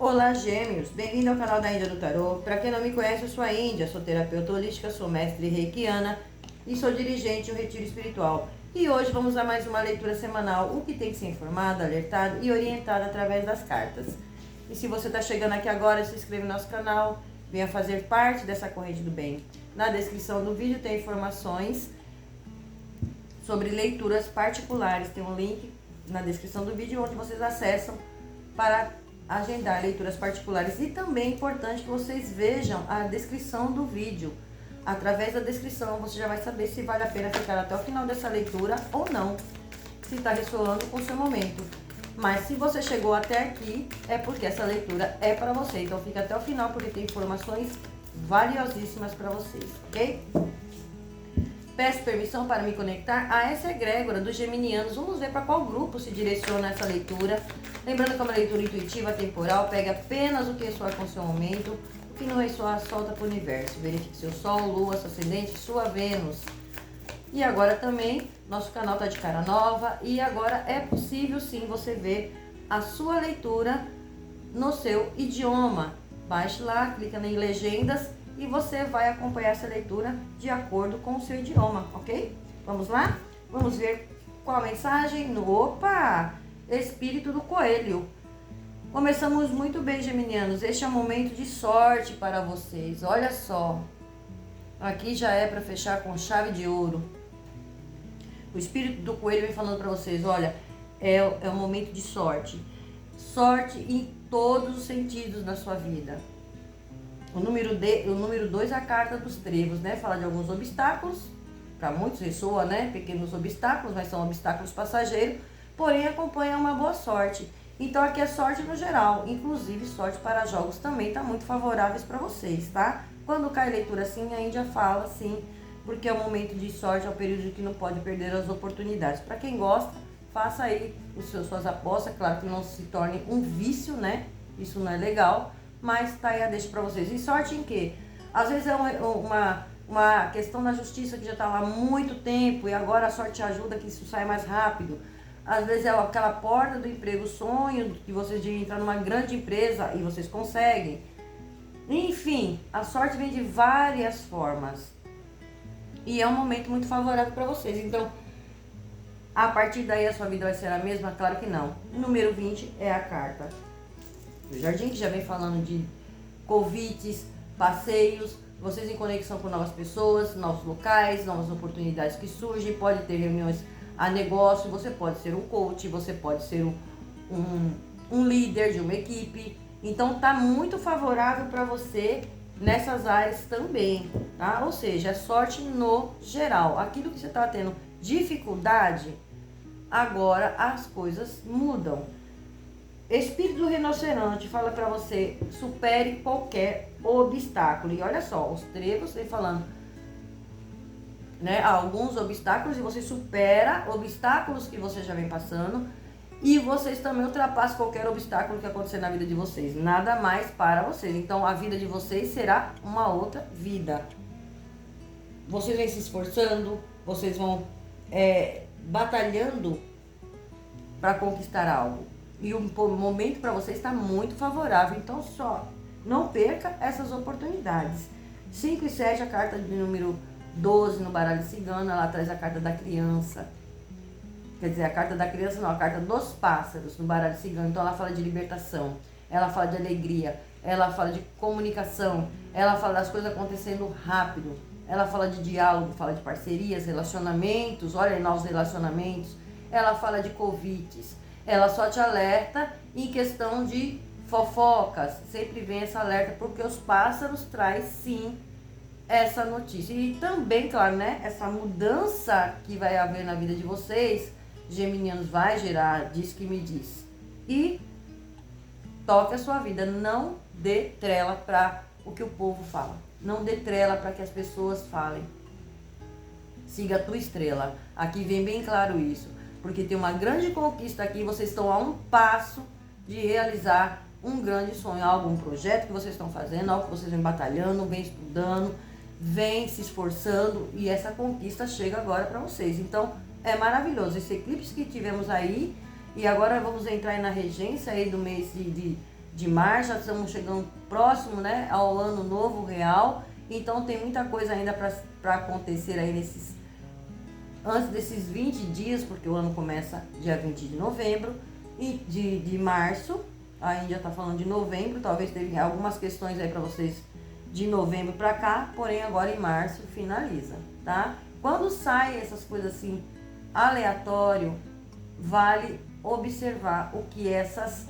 Olá, gêmeos! Bem-vindo ao canal da Índia do Tarô. Para quem não me conhece, eu sou a Índia, sou terapeuta holística, sou mestre reikiana e sou dirigente de um retiro espiritual. E hoje vamos a mais uma leitura semanal, o que tem que ser informado, alertado e orientado através das cartas. E se você está chegando aqui agora, se inscreva no nosso canal, venha fazer parte dessa corrente do bem. Na descrição do vídeo tem informações sobre leituras particulares, tem um link na descrição do vídeo onde vocês acessam para agendar leituras particulares. E também é importante que vocês vejam a descrição do vídeo. Através da descrição você já vai saber se vale a pena ficar até o final dessa leitura ou não, se está ressoando com o seu momento. Mas se você chegou até aqui, é porque essa leitura é para você. Então fica até o final, porque tem informações valiosíssimas para vocês, ok? Peço permissão para me conectar a essa egrégora dos geminianos. Vamos ver para qual grupo se direciona essa leitura. Lembrando que é uma leitura intuitiva, temporal, pega apenas o que ressoar com o seu momento. O que não ressoar, solta para o universo. Verifique seu Sol, Lua, seu Ascendente, sua Vênus. E agora também, nosso canal está de cara nova. E agora é possível sim você ver a sua leitura no seu idioma. Baixe lá, clica em legendas e você vai acompanhar essa leitura de acordo com o seu idioma, ok? Vamos lá? Vamos ver qual a mensagem? Opa! Espírito do Coelho. Começamos muito bem, geminianos. Este é um momento de sorte para vocês. Olha só. Aqui já é para fechar com chave de ouro. O Espírito do Coelho vem falando para vocês, olha, é um momento de sorte. Sorte em todos os sentidos na sua vida. O número 2 é a carta dos trevos, né? Fala de alguns obstáculos. Para muitos ressoa, né? Pequenos obstáculos, mas são obstáculos passageiros. Porém, acompanha uma boa sorte. Então, aqui é sorte no geral. Inclusive, sorte para jogos também está muito favoráveis para vocês, tá? Quando cai leitura assim, a Índia fala sim, porque é um momento de sorte, é um período que não pode perder as oportunidades. Para quem gosta, faça aí suas apostas. Claro que não se torne um vício, né? Isso não é legal. Mas tá aí a deixa pra vocês. E sorte em quê? Às vezes é uma questão da justiça que já tá lá há muito tempo e agora a sorte ajuda que isso saia mais rápido. Às vezes é aquela porta do emprego, sonho que vocês de entrar numa grande empresa e vocês conseguem. Enfim, a sorte vem de várias formas. E é um momento muito favorável para vocês. Então, a partir daí a sua vida vai ser a mesma? Claro que não. Número 20 é a carta do Jardim, que já vem falando de convites, passeios, vocês em conexão com novas pessoas, novos locais, novas oportunidades que surgem, pode ter reuniões a negócio, você pode ser um coach, você pode ser um líder de uma equipe. Então tá muito favorável para você nessas áreas também, tá? Ou seja, é sorte no geral. Aquilo que você tá tendo dificuldade, agora as coisas mudam. Espírito do rinoceronte fala para você, supere qualquer obstáculo. E olha só, os trevos vem falando, né, alguns obstáculos, e você supera obstáculos que você já vem passando. E vocês também ultrapassam qualquer obstáculo que acontecer na vida de vocês. Nada mais para vocês. Então a vida de vocês será uma outra vida. Vocês vêm se esforçando, vocês vão batalhando para conquistar algo. E o momento para vocês está muito favorável. Então só não perca essas oportunidades. 5 e 7, a carta de número 12 no baralho cigano, ela traz a carta da criança. Quer dizer, a carta da criança não, a carta dos pássaros no baralho cigano. Então ela fala de libertação, ela fala de alegria, ela fala de comunicação, ela fala das coisas acontecendo rápido, ela fala de diálogo, fala de parcerias, relacionamentos, olha aí, novos relacionamentos. Ela fala de convites. Ela só te alerta em questão de fofocas. Sempre vem essa alerta porque os pássaros traz sim essa notícia. E também, claro, né, essa mudança que vai haver na vida de vocês, geminianos, vai gerar, diz que me diz. E toque a sua vida, não dê trela para o que o povo fala. Não dê trela para que as pessoas falem. Siga a tua estrela. Aqui vem bem claro isso. Porque tem uma grande conquista aqui, vocês estão a um passo de realizar um grande sonho, algum projeto que vocês estão fazendo, algo que vocês vêm batalhando, vêm estudando, vêm se esforçando, e essa conquista chega agora para vocês. Então, é maravilhoso. Esse eclipse que tivemos aí, e agora vamos entrar aí na regência aí do mês de março, já estamos chegando próximo, né, ao ano novo real. Então tem muita coisa ainda para acontecer aí antes desses 20 dias, porque o ano começa dia 20 de novembro e de março. A Índia está falando de novembro, talvez teve algumas questões aí para vocês de novembro para cá, porém agora em março finaliza, tá? Quando saem essas coisas assim, aleatório, vale observar o que essas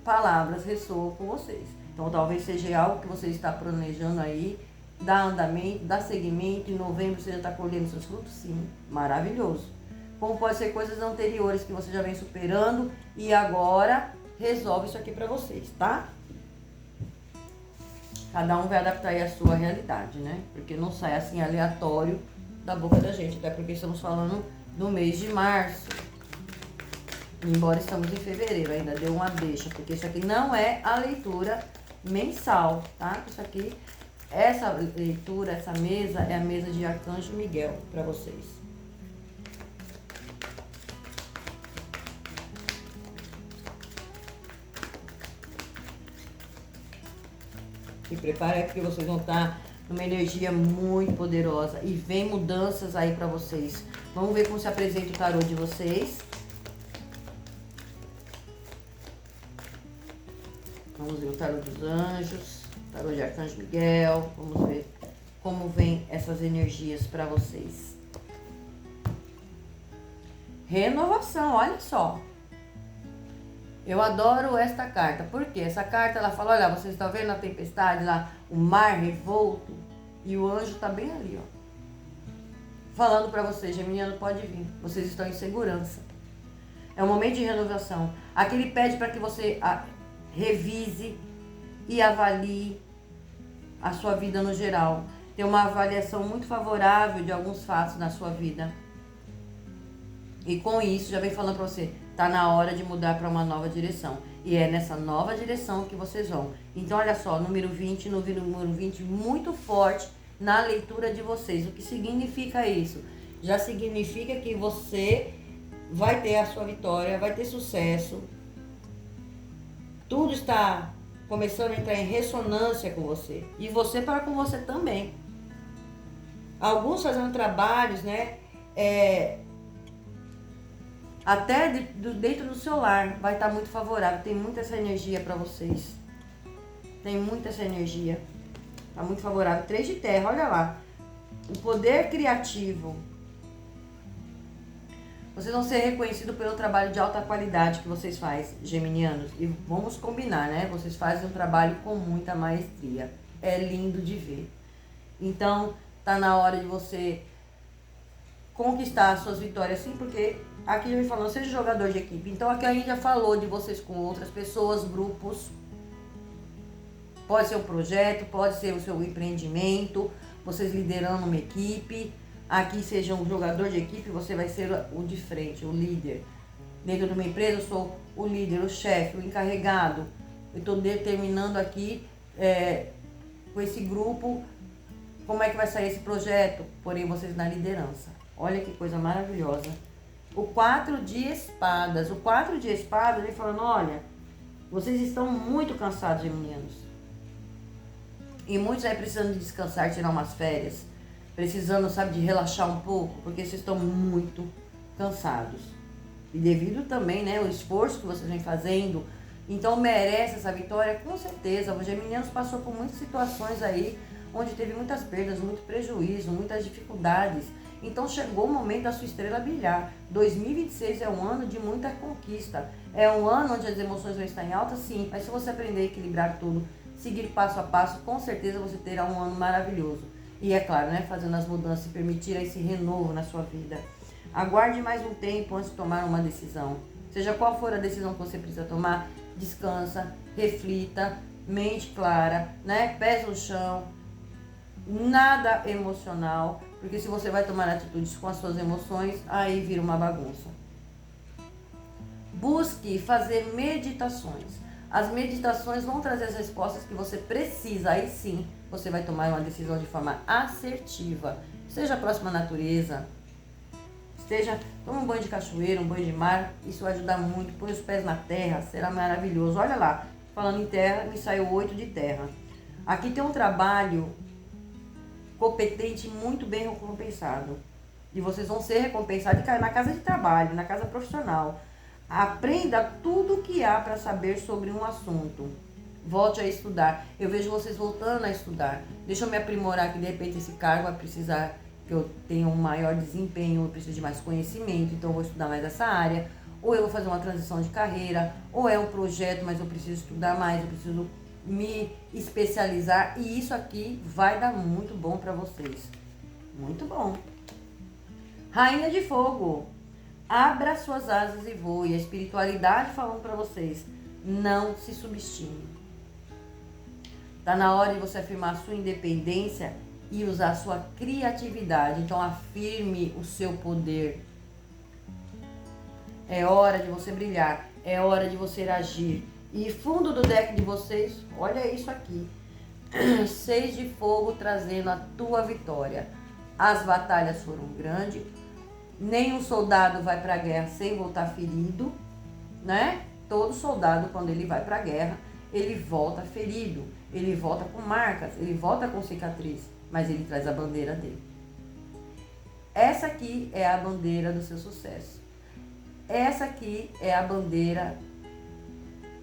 palavras ressoam com vocês. Então talvez seja algo que você está planejando aí, dá andamento, dá seguimento, em novembro você já está colhendo seus frutos, sim, maravilhoso. Como pode ser coisas anteriores que você já vem superando e agora resolve isso aqui para vocês, tá? Cada um vai adaptar aí a sua realidade, né? Porque não sai assim aleatório da boca da gente, até porque estamos falando do mês de março. Embora estamos em fevereiro, ainda deu uma deixa, porque isso aqui não é a leitura mensal, tá? Isso aqui, essa leitura, essa mesa é a mesa de Arcanjo Miguel para vocês. Se prepara aí porque vocês vão estar numa energia muito poderosa e vem mudanças aí para vocês. Vamos ver como se apresenta o tarô de vocês. Vamos ver o tarô dos anjos, tarô de Arcanjo Miguel. Vamos ver como vem essas energias para vocês. Renovação, olha só. Eu adoro esta carta, porque essa carta ela fala, olha, vocês estão vendo a tempestade lá, o mar revolto, e o anjo está bem ali, ó. Falando para vocês, geminiano, pode vir, vocês estão em segurança. É um momento de renovação. Aqui ele pede para que você revise e avalie a sua vida no geral. Tem uma avaliação muito favorável de alguns fatos na sua vida. E com isso, já vem falando para você, tá na hora de mudar para uma nova direção. E é nessa nova direção que vocês vão. Então, olha só, número 20 muito forte na leitura de vocês. O que significa isso? Já significa que você vai ter a sua vitória, vai ter sucesso. Tudo está começando a entrar em ressonância com você. E você para com você também. Alguns fazendo trabalhos, né? Até dentro do seu lar vai estar muito favorável. Tem muita essa energia para vocês. Tem muita essa energia. Está muito favorável. 3 de terra, olha lá. O poder criativo. Vocês vão ser reconhecidos pelo trabalho de alta qualidade que vocês fazem, geminianos. E vamos combinar, né? Vocês fazem um trabalho com muita maestria. É lindo de ver. Então, tá na hora de você conquistar as suas vitórias, sim, porque aqui já me falou, seja jogador de equipe. Então, aqui a gente já falou de vocês com outras pessoas, grupos. Pode ser um projeto, pode ser o seu empreendimento, vocês liderando uma equipe. Aqui seja um jogador de equipe, você vai ser o de frente, o líder. Dentro de uma empresa eu sou o líder, o chefe, o encarregado. Eu estou determinando aqui com esse grupo como é que vai sair esse projeto, porém vocês na liderança. Olha que coisa maravilhosa. O 4 de espadas. O 4 de espadas, ele falando, olha, vocês estão muito cansados, geminianos. E muitos aí precisando de descansar, tirar umas férias. Precisando, sabe, de relaxar um pouco, porque vocês estão muito cansados. E devido também, né, o esforço que vocês vêm fazendo, então merece essa vitória, com certeza. Os geminianos passou por muitas situações aí, onde teve muitas perdas, muito prejuízo, muitas dificuldades. Então chegou o momento da sua estrela brilhar. 2026 é um ano de muita conquista. É um ano onde as emoções vão estar em alta, sim, mas se você aprender a equilibrar tudo, seguir passo a passo, com certeza você terá um ano maravilhoso. E é claro, né, fazendo as mudanças e permitir esse renovo na sua vida. Aguarde mais um tempo antes de tomar uma decisão. Seja qual for a decisão que você precisa tomar, descansa, reflita, mente clara, né, pés no chão, nada emocional, porque se você vai tomar atitudes com as suas emoções, aí vira uma bagunça. Busque fazer meditações. As meditações vão trazer as respostas que você precisa. Aí sim, você vai tomar uma decisão de forma assertiva. Seja próxima à natureza, Toma um banho de cachoeira, um banho de mar, isso vai ajudar muito. Põe os pés na terra, será maravilhoso. Olha lá, falando em terra, me saiu 8 de terra. Aqui tem um trabalho competente, muito bem recompensado. E vocês vão ser recompensados na casa de trabalho, na casa profissional. Aprenda tudo o que há para saber sobre um assunto. Volte a estudar. Eu vejo vocês voltando a estudar. Deixa eu me aprimorar, que de repente esse cargo vai precisar que eu tenha um maior desempenho, eu preciso de mais conhecimento, então eu vou estudar mais essa área. Ou eu vou fazer uma transição de carreira, ou é um projeto, mas eu preciso estudar mais, eu preciso me especializar. E isso aqui vai dar muito bom para vocês. Muito bom. Rainha de Fogo. Abra suas asas e voe. A espiritualidade falando para vocês. Não se subestime. Tá na hora de você afirmar a sua independência e usar a sua criatividade. Então afirme o seu poder. É hora de você brilhar. É hora de você agir. E fundo do deck de vocês, olha isso aqui. 6 de fogo trazendo a tua vitória. As batalhas foram grandes. Nenhum soldado vai para a guerra sem voltar ferido, né? Todo soldado, quando ele vai para a guerra, ele volta ferido, ele volta com marcas, ele volta com cicatriz, mas ele traz a bandeira dele. Essa aqui é a bandeira do seu sucesso. Essa aqui é a bandeira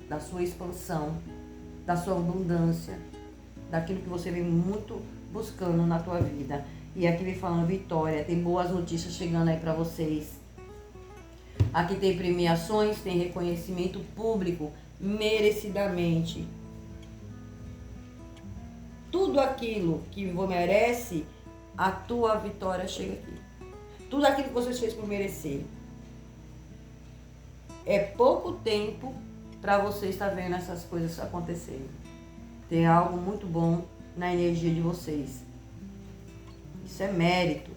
da sua expansão, da sua abundância, daquilo que você vem muito buscando na tua vida. E aqui vem falando vitória, tem boas notícias chegando aí para vocês. Aqui tem premiações, tem reconhecimento público, merecidamente. Tudo aquilo que merece, a tua vitória chega aqui. Tudo aquilo que você fez por merecer. É pouco tempo para você estar vendo essas coisas acontecendo. Tem algo muito bom na energia de vocês. Isso é mérito.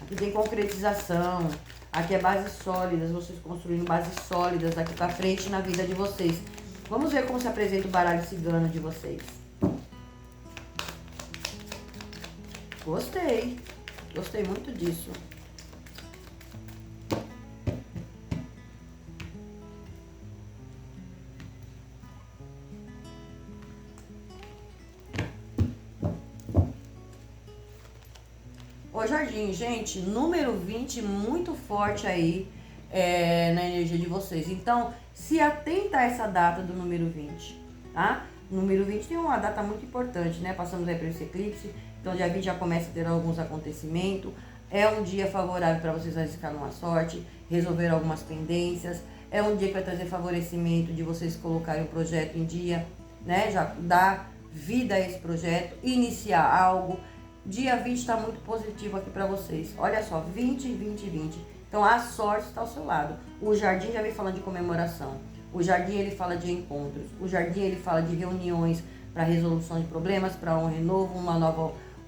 Aqui tem concretização. Aqui é bases sólidas. Vocês construindo bases sólidas daqui pra frente na vida de vocês. Vamos ver como se apresenta o baralho cigano de vocês. Gostei. Gostei muito disso. Ô Jardim, gente, número 20 muito forte aí na energia de vocês. Então, se atenta a essa data do número 20, tá? O número 20 tem uma data muito importante, né? Passamos aí para esse eclipse, então dia 20 já começa a ter alguns acontecimentos. É um dia favorável para vocês arriscar numa sorte, resolver algumas pendências. É um dia que vai trazer favorecimento de vocês colocarem o projeto em dia, né? Já dar vida a esse projeto, iniciar algo. Dia 20 está muito positivo aqui para vocês. Olha só, 20, 20, 20. Então a sorte está ao seu lado. O jardim já vem falando de comemoração. O jardim ele fala de encontros. O jardim ele fala de reuniões para resolução de problemas, para um renovo,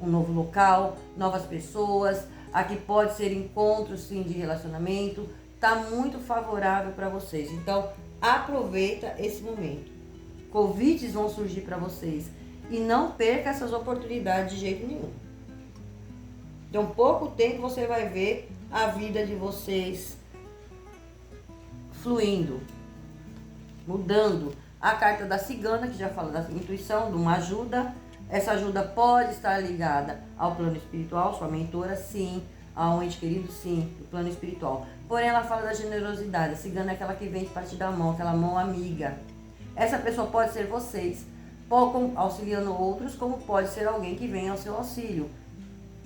um novo local, novas pessoas. Aqui pode ser encontros sim de relacionamento. Tá muito favorável para vocês. Então aproveita esse momento. Convites vão surgir para vocês. E não perca essas oportunidades de jeito nenhum. Então, pouco tempo você vai ver a vida de vocês fluindo, mudando. A carta da cigana, que já fala da intuição, de uma ajuda. Essa ajuda pode estar ligada ao plano espiritual, sua mentora, sim. A um ente querido, sim, do plano espiritual. Porém, ela fala da generosidade. A cigana é aquela que vem de partir da mão, aquela mão amiga. Essa pessoa pode ser vocês, auxiliando outros, como pode ser alguém que vem ao seu auxílio.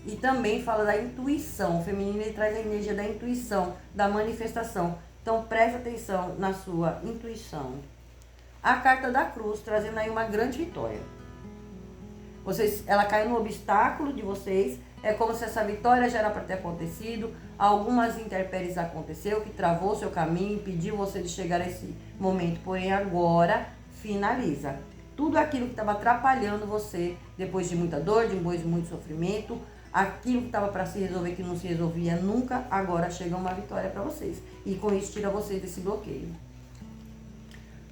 E também fala da intuição. O feminino ele traz a energia da intuição, da manifestação. Então preste atenção na sua intuição. A carta da cruz, trazendo aí uma grande vitória. Ela caiu no obstáculo de vocês. É como se essa vitória já era para ter acontecido. Algumas intempéries aconteceu, que travou seu caminho, impediu você de chegar a esse momento. Porém agora finaliza. Tudo aquilo que estava atrapalhando você, depois de muita dor, depois de muito sofrimento, aquilo que estava para se resolver, que não se resolvia nunca, agora chega uma vitória para vocês. E com isso tira vocês desse bloqueio.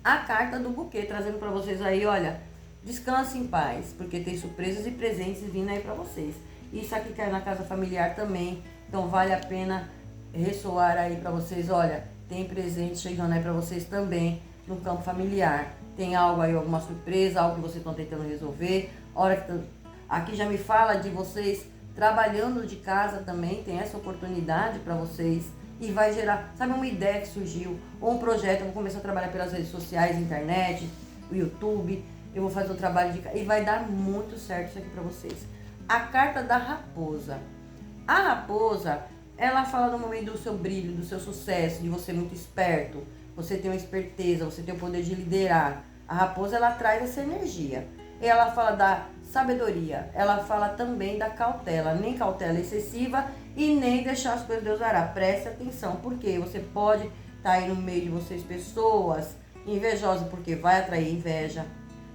A carta do buquê, trazendo para vocês aí, olha, descanse em paz, porque tem surpresas e presentes vindo aí para vocês. Isso aqui cai na casa familiar também. Então vale a pena ressoar aí para vocês. Olha, tem presente chegando aí para vocês também no campo familiar. Tem algo aí, alguma surpresa, algo que vocês estão tentando resolver. Aqui já me fala de vocês trabalhando de casa também. Tem essa oportunidade para vocês. E vai gerar, sabe, uma ideia que surgiu, ou um projeto. Eu vou começar a trabalhar pelas redes sociais, internet, o YouTube. Eu vou fazer o trabalho de casa. E vai dar muito certo isso aqui para vocês. A carta da raposa. A raposa, ela fala no momento do seu brilho, do seu sucesso, de você muito esperto. Você tem uma esperteza, você tem o poder de liderar. A raposa, ela traz essa energia. Ela fala da sabedoria. Ela fala também da cautela. Nem cautela excessiva e nem deixar as coisas Deus dará. Preste atenção, porque você pode estar aí no meio de vocês pessoas invejosas, porque vai atrair inveja.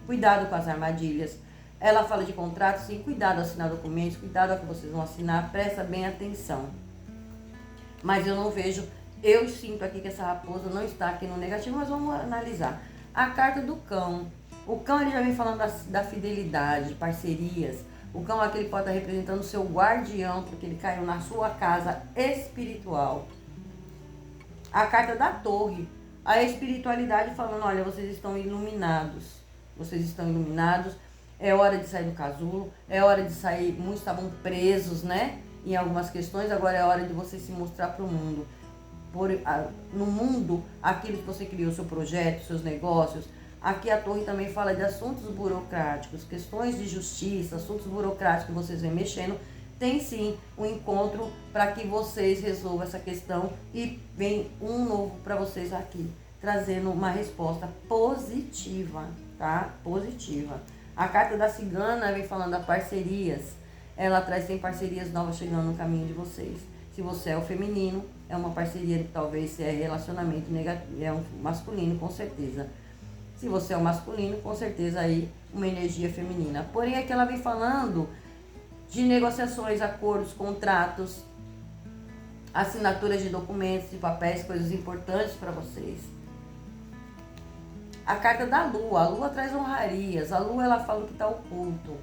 Cuidado com as armadilhas. Ela fala de contratos, sim, cuidado ao assinar documentos, cuidado ao que vocês vão assinar, presta bem atenção. Mas eu não vejo, eu sinto aqui que essa raposa não está aqui no negativo, mas vamos analisar. A carta do cão. O cão, ele já vem falando da fidelidade, de parcerias. O cão aqui, ele pode estar representando o seu guardião, porque ele caiu na sua casa espiritual. A carta da torre. A espiritualidade falando, olha, vocês estão iluminados. Vocês estão iluminados. É hora de sair do casulo, é hora de sair, muitos estavam presos, né, em algumas questões, agora é hora de você se mostrar para o mundo. No mundo, aquilo que você criou, seu projeto, seus negócios. Aqui a torre também fala de assuntos burocráticos, questões de justiça, assuntos burocráticos que vocês vêm mexendo. Tem sim um encontro para que vocês resolvam essa questão e vem um novo para vocês aqui, trazendo uma resposta positiva, tá? Positiva. A carta da cigana vem falando da parcerias. Ela traz, tem parcerias novas chegando no caminho de vocês. Se você é o feminino, é uma parceria, talvez se é relacionamento negativo, é um masculino, com certeza. Se você é o masculino, com certeza aí uma energia feminina. Porém, aqui ela vem falando de negociações, acordos, contratos, assinaturas de documentos, de papéis, coisas importantes para vocês. A carta da lua. A lua traz honrarias. A lua, ela fala o que está oculto.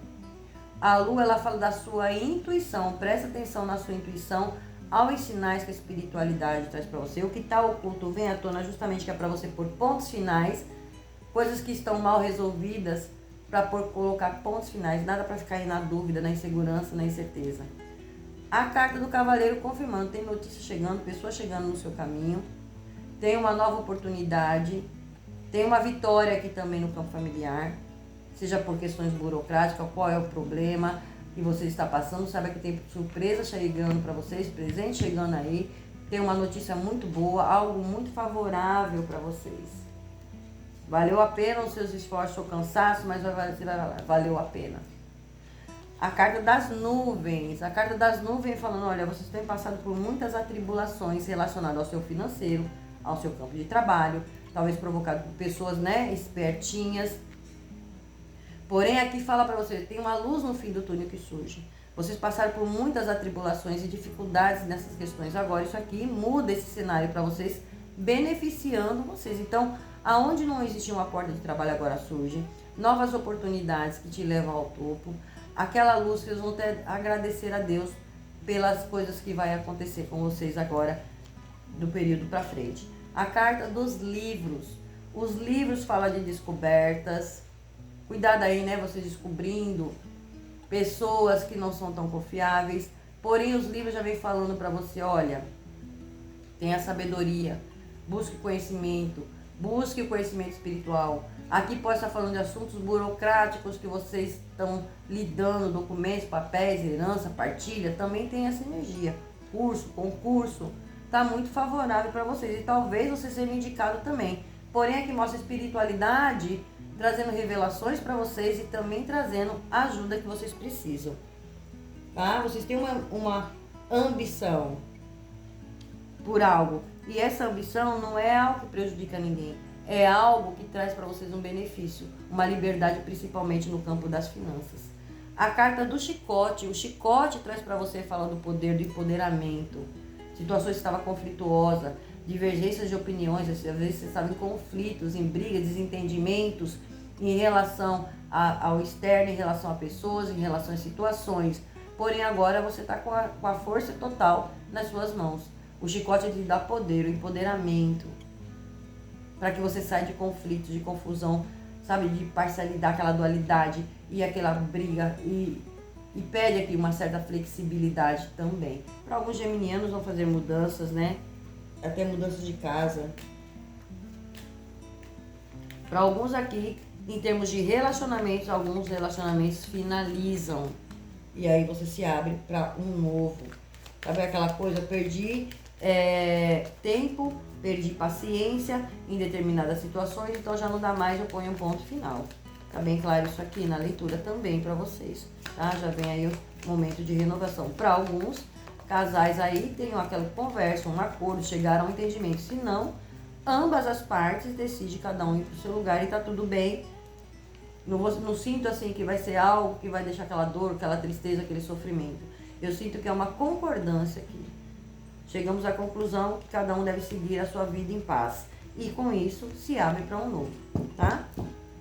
A lua, ela fala da sua intuição. Presta atenção na sua intuição aos sinais que a espiritualidade traz para você. O que está oculto vem à tona justamente que é para você pôr pontos finais. Coisas que estão mal resolvidas para colocar pontos finais. Nada para ficar aí na dúvida, na insegurança, na incerteza. A carta do cavaleiro confirmando. Tem notícia chegando, pessoas chegando no seu caminho. Tem uma nova oportunidade. Tem uma vitória aqui também no campo familiar, seja por questões burocráticas, qual é o problema que você está passando. Sabe que tem surpresa chegando para vocês, presente chegando aí. Tem uma notícia muito boa, algo muito favorável para vocês. Valeu a pena os seus esforços ou cansaço, mas valeu a pena. A carta das nuvens. A carta das nuvens falando, olha, vocês têm passado por muitas atribulações relacionadas ao seu financeiro, ao seu campo de trabalho, talvez provocado por pessoas, né, espertinhas. Porém, aqui fala para vocês, tem uma luz no fim do túnel que surge. Vocês passaram por muitas atribulações e dificuldades nessas questões. Agora, isso aqui muda esse cenário para vocês, beneficiando vocês. Então, aonde não existia uma porta de trabalho, agora surge. Novas oportunidades que te levam ao topo. Aquela luz que vocês vão ter agradecer a Deus pelas coisas que vai acontecer com vocês agora, do período para frente. A carta dos livros. Os livros falam de descobertas. Cuidado aí, né? Você descobrindo pessoas que não são tão confiáveis. Porém, os livros já vem falando para você, olha, tenha sabedoria, busque conhecimento, busque o conhecimento espiritual. Aqui pode estar falando de assuntos burocráticos que vocês estão lidando, documentos, papéis, herança, partilha, também tem essa energia. Curso, concurso, está muito favorável para vocês e talvez você seja indicado também. Porém, aqui mostra a espiritualidade, trazendo revelações para vocês e também trazendo a ajuda que vocês precisam. Tá? Vocês têm uma ambição por algo. E essa ambição não é algo que prejudica ninguém. É algo que traz para vocês um benefício, uma liberdade, principalmente no campo das finanças. A carta do chicote. O chicote traz para você, fala do poder, do empoderamento. Situações que estavam conflituosas, divergências de opiniões, às vezes você estava em conflitos, em brigas, desentendimentos em relação ao externo, em relação a pessoas, em relação a situações. porém agora você está com a força total nas suas mãos. O chicote te dá poder, o empoderamento, para que você saia de conflitos, de confusão, sabe, de parcialidade, aquela dualidade e aquela briga, e pede aqui uma certa flexibilidade também. Para alguns geminianos vão fazer mudanças, né? Até mudanças de casa. Para alguns aqui, em termos de relacionamentos, alguns relacionamentos finalizam. E aí você se abre para um novo. Sabe aquela coisa, perdi tempo, perdi paciência em determinadas situações, então já não dá mais, eu ponho um ponto final. Tá bem claro isso aqui na leitura também para vocês, tá? Já vem aí o momento de renovação. Para alguns casais aí, tem aquela conversa, um acordo, chegaram a um entendimento. Se não, ambas as partes decidem cada um ir pro seu lugar e tá tudo bem. Não sinto assim que vai ser algo que vai deixar aquela dor, aquela tristeza, aquele sofrimento. Eu sinto que é uma concordância aqui. Chegamos à conclusão que cada um deve seguir a sua vida em paz. E com isso, se abre para um novo, tá?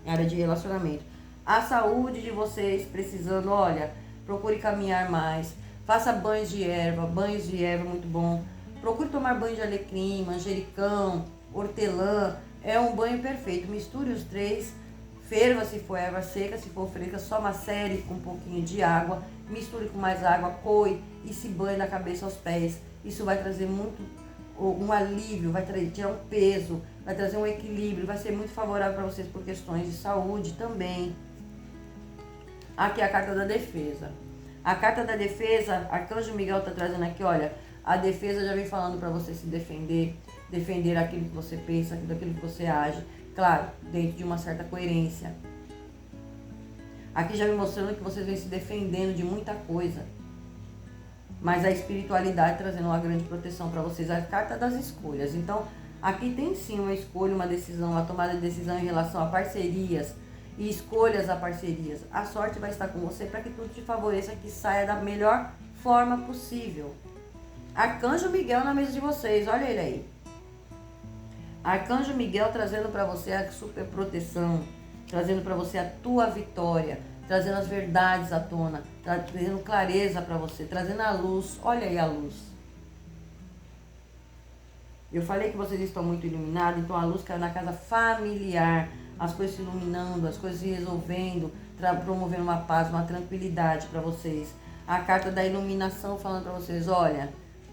Área de relacionamento. A saúde de vocês precisando, olha, procure caminhar mais. Faça banhos de erva muito bom. Procure tomar banho de alecrim, manjericão, hortelã. É um banho perfeito. Misture os três. Ferva se for erva seca, se for fresca, só macere com um pouquinho de água. Misture com mais água, coe e se banhe da cabeça aos pés. Isso vai trazer muito um alívio, vai tirar um peso, vai trazer um equilíbrio, vai ser muito favorável para vocês por questões de saúde também. Aqui é a carta da defesa. A carta da defesa, Arcanjo Miguel está trazendo aqui, olha, a defesa já vem falando para você se defender, defender aquilo que você pensa, daquilo que você age, claro, dentro de uma certa coerência. Aqui já vem mostrando que vocês vêm se defendendo de muita coisa. Mas a espiritualidade trazendo uma grande proteção para vocês. A carta das escolhas. Então, aqui tem sim uma escolha, uma decisão, uma tomada de decisão em relação a parcerias e escolhas a parcerias. A sorte vai estar com você para que tudo te favoreça, que saia da melhor forma possível. Arcanjo Miguel na mesa de vocês, olha ele aí. Arcanjo Miguel trazendo para você a super proteção, trazendo para você a tua vitória, trazendo as verdades à tona, trazendo clareza para você, trazendo a luz. Olha aí a luz. Eu falei que vocês estão muito iluminados, então a luz caiu na casa familiar, as coisas se iluminando, as coisas se resolvendo, promovendo uma paz, uma tranquilidade para vocês. A carta da iluminação falando para vocês, olha,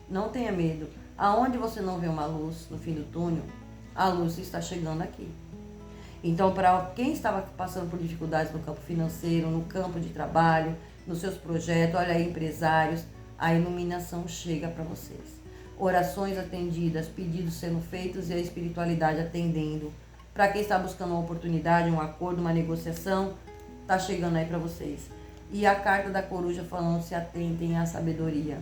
não tenha medo. Aonde você não vê uma luz no fim do túnel, a luz está chegando aqui. Então, para quem estava passando por dificuldades no campo financeiro, no campo de trabalho, nos seus projetos, olha aí, empresários, a iluminação chega para vocês. Orações atendidas, pedidos sendo feitos e a espiritualidade atendendo. Para quem está buscando uma oportunidade, um acordo, uma negociação, está chegando aí para vocês. E a carta da coruja falando, se atentem à sabedoria.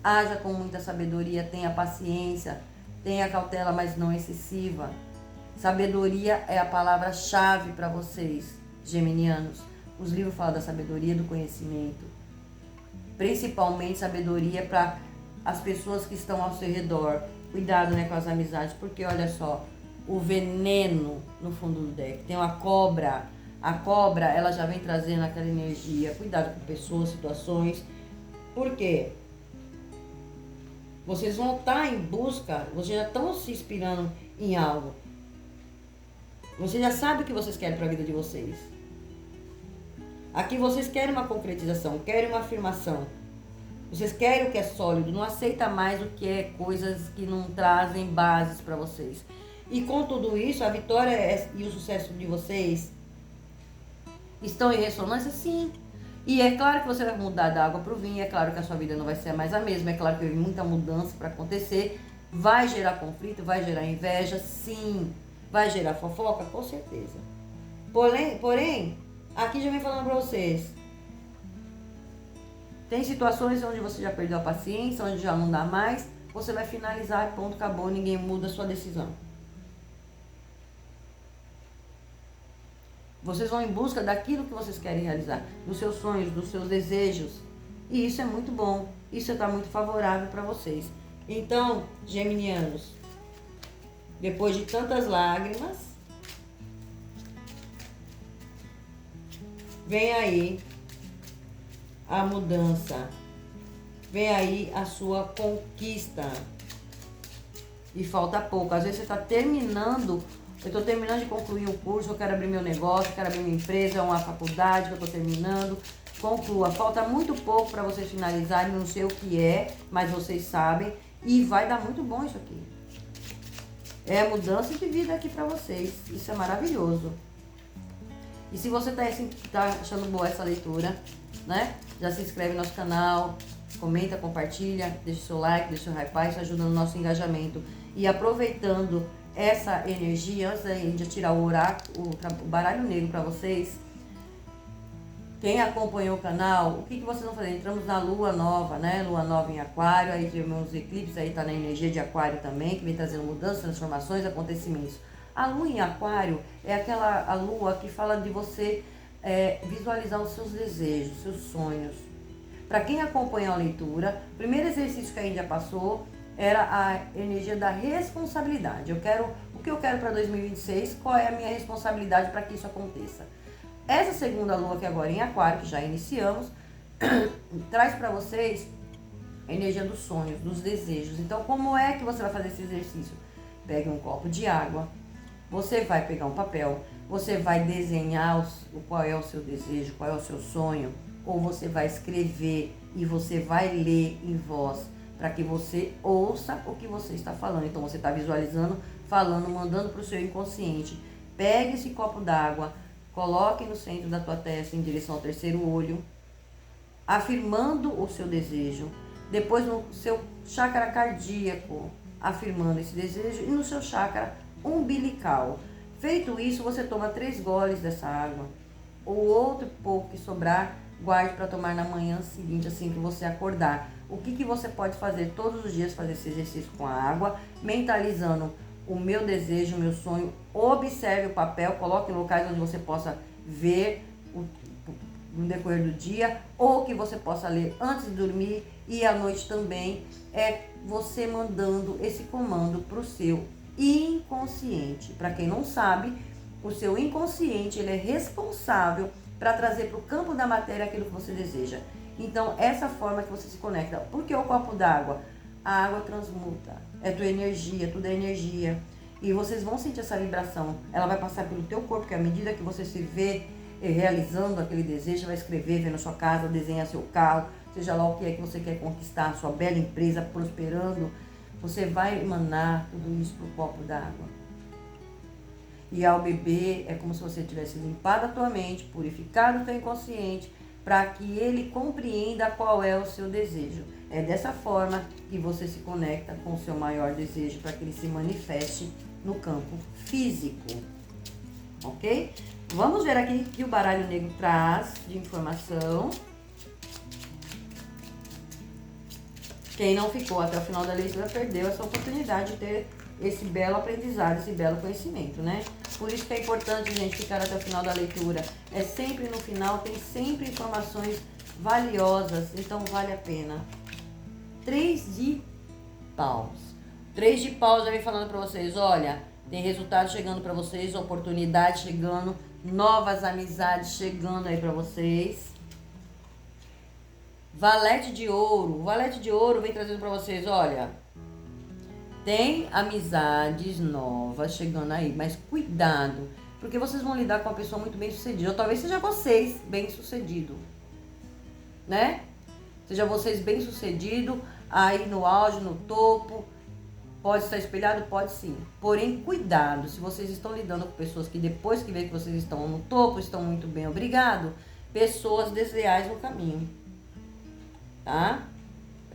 Haja com muita sabedoria, tenha paciência, tenha cautela, mas não excessiva. Sabedoria é a palavra-chave para vocês, geminianos. Os livros falam da sabedoria, do conhecimento. Principalmente sabedoria para as pessoas que estão ao seu redor. Cuidado, né, com as amizades, porque olha só, o veneno no fundo do deck. Tem uma cobra. A cobra, ela já vem trazendo aquela energia. Cuidado com pessoas, situações. Por quê? Vocês vão estar em busca, vocês já estão se inspirando em algo. Você já sabe o que vocês querem para a vida de vocês. Aqui vocês querem uma concretização, querem uma afirmação. Vocês querem o que é sólido, não aceita mais o que é coisas que não trazem bases para vocês. E com tudo isso, a vitória e o sucesso de vocês estão em ressonância? Sim. E é claro que você vai mudar da água para o vinho, é claro que a sua vida não vai ser mais a mesma, é claro que tem muita mudança para acontecer, vai gerar conflito, vai gerar inveja, sim. Vai gerar fofoca? Com certeza. Porém, aqui já vem falando para vocês. Tem situações onde você já perdeu a paciência, onde já não dá mais. Você vai finalizar, ponto, acabou, ninguém muda a sua decisão. Vocês vão em busca daquilo que vocês querem realizar, dos seus sonhos, dos seus desejos. E isso é muito bom. Isso está muito favorável para vocês. Então, geminianos, depois de tantas lágrimas, vem aí a mudança. Vem aí a sua conquista. E falta pouco. Às vezes você está terminando. Eu estou terminando de concluir um curso, eu quero abrir meu negócio, eu quero abrir minha empresa, uma faculdade que eu estou terminando. Conclua. Falta muito pouco para vocês finalizarem, não sei o que é, mas vocês sabem. E vai dar muito bom isso aqui. É a mudança de vida aqui para vocês. Isso é maravilhoso. E se você tá achando boa essa leitura, né? Já se inscreve no nosso canal, comenta, compartilha, deixa o seu like, deixa o seu hype, isso ajuda no nosso engajamento. E aproveitando essa energia, antes da gente tirar o oráculo, o baralho negro para vocês, quem acompanhou o canal, o que vocês vão fazer? Entramos na lua nova, né? Lua nova em aquário, aí tivemos eclipses, aí tá na energia de aquário também, que vem trazendo mudanças, transformações, acontecimentos. A lua em aquário é a lua que fala de você visualizar os seus desejos, seus sonhos. Para quem acompanhou a leitura, o primeiro exercício que a gente já passou era a energia da responsabilidade. O que eu quero para 2026, qual é a minha responsabilidade para que isso aconteça. Essa segunda lua que agora em aquário, que já iniciamos, traz para vocês a energia dos sonhos, dos desejos. Então, como é que você vai fazer esse exercício? Pegue um copo de água, você vai pegar um papel, você vai desenhar qual é o seu desejo, qual é o seu sonho, ou você vai escrever e você vai ler em voz, para que você ouça o que você está falando. Então, você está visualizando, falando, mandando para o seu inconsciente. Pegue esse copo d'água, coloque no centro da tua testa, em direção ao terceiro olho, afirmando o seu desejo. Depois no seu chakra cardíaco, afirmando esse desejo. E no seu chakra umbilical. Feito isso, você toma 3 goles dessa água. O outro pouco que sobrar, guarde para tomar na manhã seguinte, assim que você acordar. O que você pode fazer todos os dias? Fazer esse exercício com a água, mentalizando o meu desejo, o meu sonho. Observe o papel, coloque em locais onde você possa ver no decorrer do dia, ou que você possa ler antes de dormir e à noite também. É você mandando esse comando para o seu inconsciente. Para quem não sabe, o seu inconsciente ele é responsável para trazer para o campo da matéria aquilo que você deseja. Então, essa forma que você se conecta. Por que o copo d'água? A água transmuta. É tua energia, tudo é energia. E vocês vão sentir essa vibração. Ela vai passar pelo teu corpo, que à medida que você se vê realizando aquele desejo, vai escrever, vendo a sua casa, desenhar seu carro, seja lá o que é que você quer conquistar, sua bela empresa prosperando, você vai emanar tudo isso pro copo d'água. E ao beber, é como se você tivesse limpado a tua mente, purificado o teu inconsciente, para que ele compreenda qual é o seu desejo. É dessa forma que você se conecta com o seu maior desejo, para que ele se manifeste no campo físico. Ok? Vamos ver aqui o que o baralho negro traz de informação. Quem não ficou até o final da leitura perdeu essa oportunidade de ter esse belo aprendizado, esse belo conhecimento, né? Por isso que é importante, gente, ficar até o final da leitura. É sempre no final, tem sempre informações valiosas, então vale a pena. 3 de paus. 3 de paus já vem falando pra vocês, olha, tem resultado chegando pra vocês, oportunidade chegando, novas amizades chegando aí pra vocês. Valete de ouro. O valete de ouro vem trazendo pra vocês, olha, tem amizades novas chegando aí, mas cuidado, porque vocês vão lidar com uma pessoa muito bem sucedida, ou talvez seja vocês bem sucedido, né? Seja vocês bem sucedido, aí no auge, no topo, pode estar espelhado? Pode sim. Porém, cuidado, se vocês estão lidando com pessoas que depois que veem que vocês estão no topo, estão muito bem, obrigado, pessoas desleais no caminho, tá?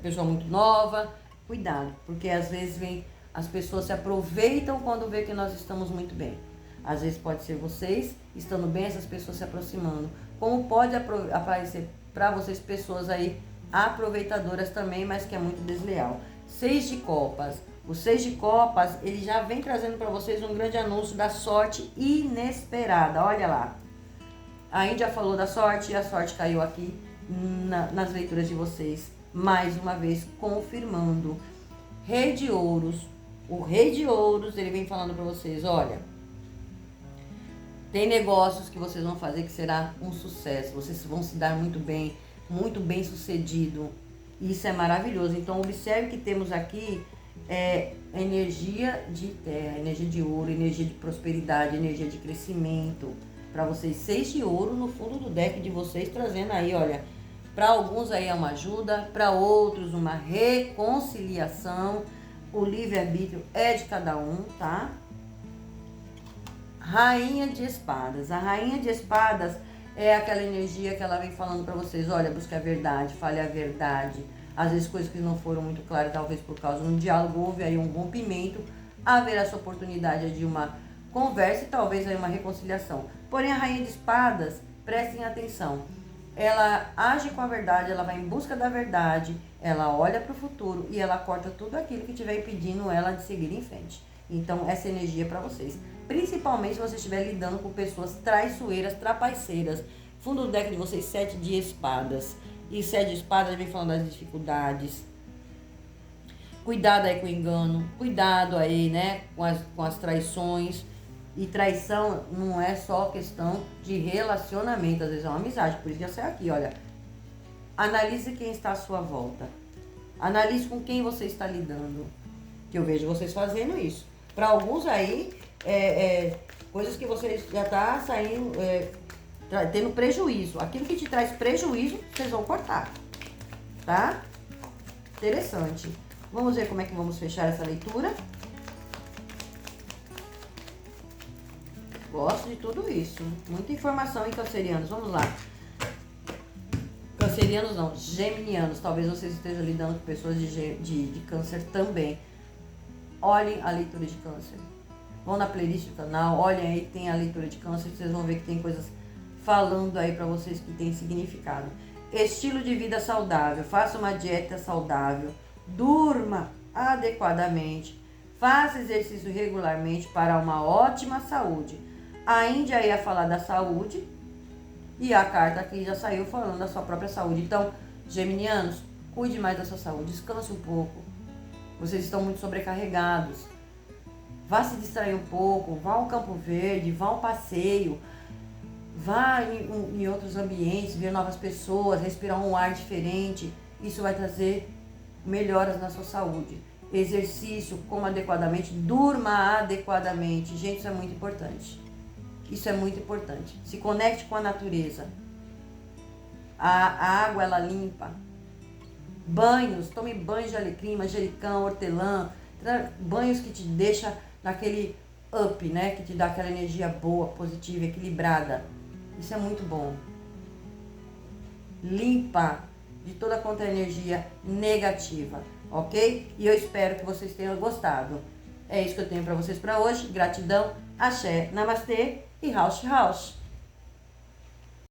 Pessoa muito nova, cuidado, porque às vezes as pessoas se aproveitam quando vê que nós estamos muito bem. Às vezes pode ser vocês estando bem, essas pessoas se aproximando. Como pode aparecer para vocês pessoas aí aproveitadoras também, mas que é muito desleal. 6 de copas. O 6 de copas, ele já vem trazendo para vocês um grande anúncio da sorte inesperada. Olha lá. A Índia falou da sorte e a sorte caiu aqui nas leituras de vocês. Mais uma vez, confirmando. Rei de ouros. O rei de ouros, ele vem falando para vocês, olha, tem negócios que vocês vão fazer que será um sucesso. Vocês vão se dar muito bem. muito bem sucedido. Isso é maravilhoso. Então, observe que temos aqui energia de terra, energia de ouro, energia de prosperidade, energia de crescimento. Para vocês, 6 de ouro no fundo do deck de vocês, trazendo aí, olha, para alguns aí é uma ajuda, para outros uma reconciliação. O livre-arbítrio é de cada um, tá? Rainha de espadas. A rainha de espadas é aquela energia que ela vem falando para vocês, olha, busque a verdade, fale a verdade. Às vezes coisas que não foram muito claras, talvez por causa de um diálogo, houve aí um rompimento, haverá essa oportunidade de uma conversa e talvez aí uma reconciliação. Porém, a rainha de espadas, prestem atenção, ela age com a verdade, ela vai em busca da verdade, ela olha para o futuro e ela corta tudo aquilo que estiver impedindo ela de seguir em frente. Então, essa energia é para vocês. Principalmente se você estiver lidando com pessoas traiçoeiras, trapaceiras. Fundo do deck de vocês, 7 de espadas. E 7 de espadas vem falando das dificuldades. Cuidado aí com o engano. Cuidado aí, né, com as traições. E traição não é só questão de relacionamento. Às vezes é uma amizade. Por isso que eu sei aqui, olha. Analise quem está à sua volta. Analise com quem você está lidando. Que eu vejo vocês fazendo isso. Para alguns aí, coisas que você já está saindo, tendo prejuízo. Aquilo que te traz prejuízo, vocês vão cortar, tá? Interessante. Vamos ver como é que vamos fechar essa leitura. Gosto de tudo isso. Muita informação em cancerianos. Vamos lá. Cancerianos não, geminianos. Talvez vocês estejam lidando com pessoas de câncer também. Olhem a leitura de câncer. Vão na playlist do canal, olhem aí, tem a leitura de câncer, vocês vão ver que tem coisas falando aí pra vocês que tem significado. Estilo de vida saudável, faça uma dieta saudável, durma adequadamente, faça exercício regularmente para uma ótima saúde. A Índia ia falar da saúde e a carta aqui já saiu falando da sua própria saúde. Então, geminianos, cuide mais da sua saúde, descanse um pouco. Vocês estão muito sobrecarregados. Vá se distrair um pouco, vá ao Campo Verde, vá a um passeio, vá em outros ambientes, ver novas pessoas, respirar um ar diferente. Isso vai trazer melhoras na sua saúde. Exercício, coma adequadamente, durma adequadamente. Gente, isso é muito importante. Isso é muito importante. Se conecte com a natureza. A água, ela limpa. Banhos, tome banhos de alecrim, manjericão, hortelã, banhos que te deixa naquele up, né? Que te dá aquela energia boa, positiva, equilibrada. Isso é muito bom. Limpa de toda quanto é energia negativa, ok? E eu espero que vocês tenham gostado. É isso que eu tenho para vocês para hoje. Gratidão, axé, namastê e house.